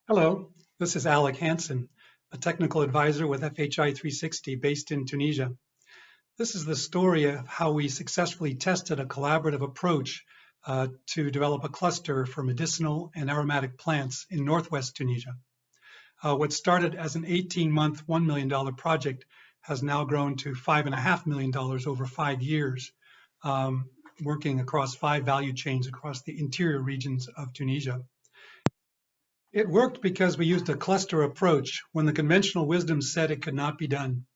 Hello, this is Alec Hansen, a technical advisor with FHI 360 based in Tunisia. This is the story of how we successfully tested a collaborative approach to develop a cluster for medicinal and aromatic plants in northwest Tunisia. What started as an 18-month, $1 million project has now grown to $5.5 million over 5 years, working across 5 value chains across the interior regions of Tunisia. It worked because we used a cluster approach when the conventional wisdom said it could not be done.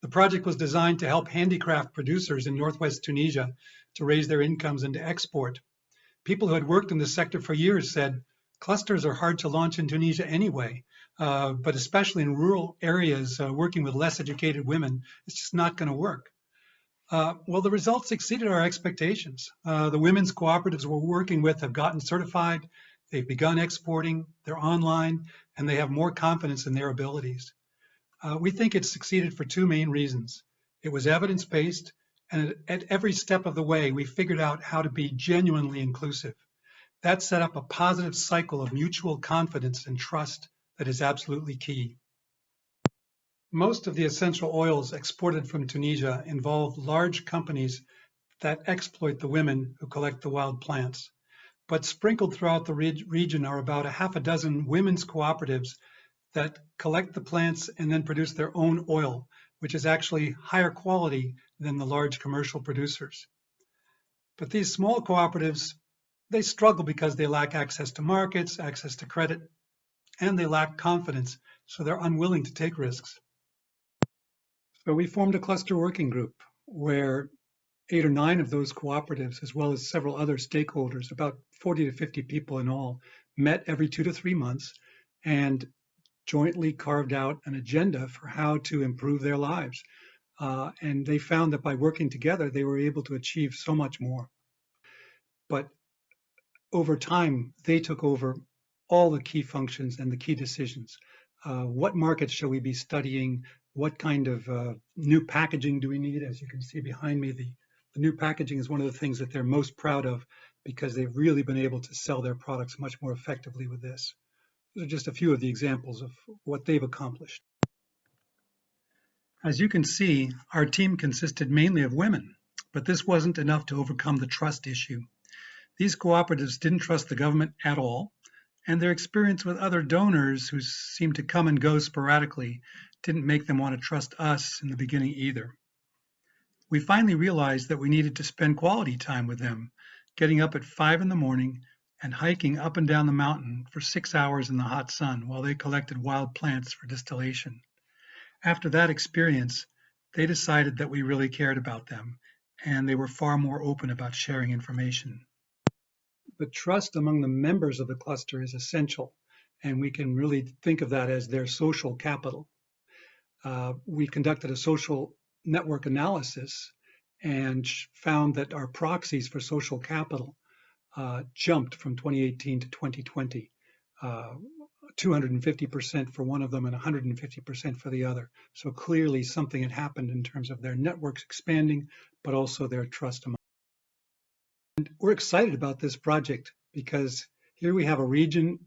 The project was designed to help handicraft producers in northwest Tunisia to raise their incomes and to export. People who had worked in the sector for years said, clusters are hard to launch in Tunisia anyway, but especially in rural areas working with less educated women, it's just not going to work. Well, the results exceeded our expectations. The women's cooperatives we're working with have gotten certified. They've begun exporting, they're online, and they have more confidence in their abilities. We think it succeeded for 2 main reasons. It was evidence-based, and at every step of the way, we figured out how to be genuinely inclusive. That set up a positive cycle of mutual confidence and trust that is absolutely key. Most of the essential oils exported from Tunisia involve large companies that exploit the women who collect the wild plants. But sprinkled throughout the region are about 6 women's cooperatives that collect the plants and then produce their own oil, which is actually higher quality than the large commercial producers. But these small cooperatives, they struggle because they lack access to markets, access to credit, and they lack confidence, so they're unwilling to take risks. So we formed a cluster working group where 8 or 9 of those cooperatives, as well as several other stakeholders, about 40 to 50 people in all, met every 2 to 3 months and jointly carved out an agenda for how to improve their lives. And they found that by working together, they were able to achieve so much more. But over time, they took over all the key functions and the key decisions. What markets shall we be studying? What kind of new packaging do we need? As you can see behind me, the new packaging is one of the things that they're most proud of because they've really been able to sell their products much more effectively with this. Those are just a few of the examples of what they've accomplished. As you can see, our team consisted mainly of women, but this wasn't enough to overcome the trust issue. These cooperatives didn't trust the government at all, and their experience with other donors who seemed to come and go sporadically didn't make them want to trust us in the beginning either. We finally realized that we needed to spend quality time with them, getting up at 5 in the morning and hiking up and down the mountain for 6 hours in the hot sun while they collected wild plants for distillation. After that experience, they decided that we really cared about them, and they were far more open about sharing information. The trust among the members of the cluster is essential, and we can really think of that as their social capital. We conducted a social network analysis and found that our proxies for social capital jumped from 2018 to 2020, 250% for one of them and 150% for the other. So clearly something had happened in terms of their networks expanding, but also their trust among them. And we're excited about this project because here we have a region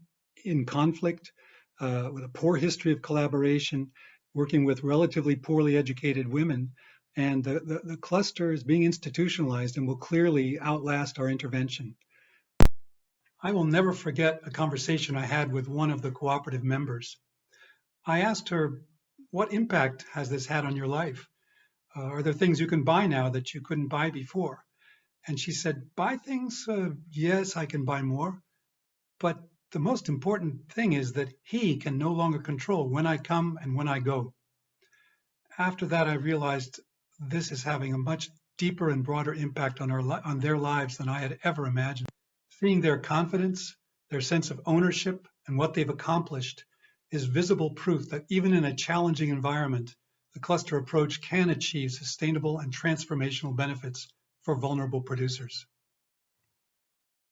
in conflict with a poor history of collaboration, working with relatively poorly educated women, and the cluster is being institutionalized and will clearly outlast our intervention. I will never forget a conversation I had with one of the cooperative members. I asked her, what impact has this had on your life? Are there things you can buy now that you couldn't buy before? And she said, buy things? Yes, I can buy more. But the most important thing is that he can no longer control when I come and when I go. After that, I realized this is having a much deeper and broader impact on their lives than I had ever imagined. Seeing their confidence, their sense of ownership, and what they've accomplished is visible proof that even in a challenging environment, the cluster approach can achieve sustainable and transformational benefits for vulnerable producers.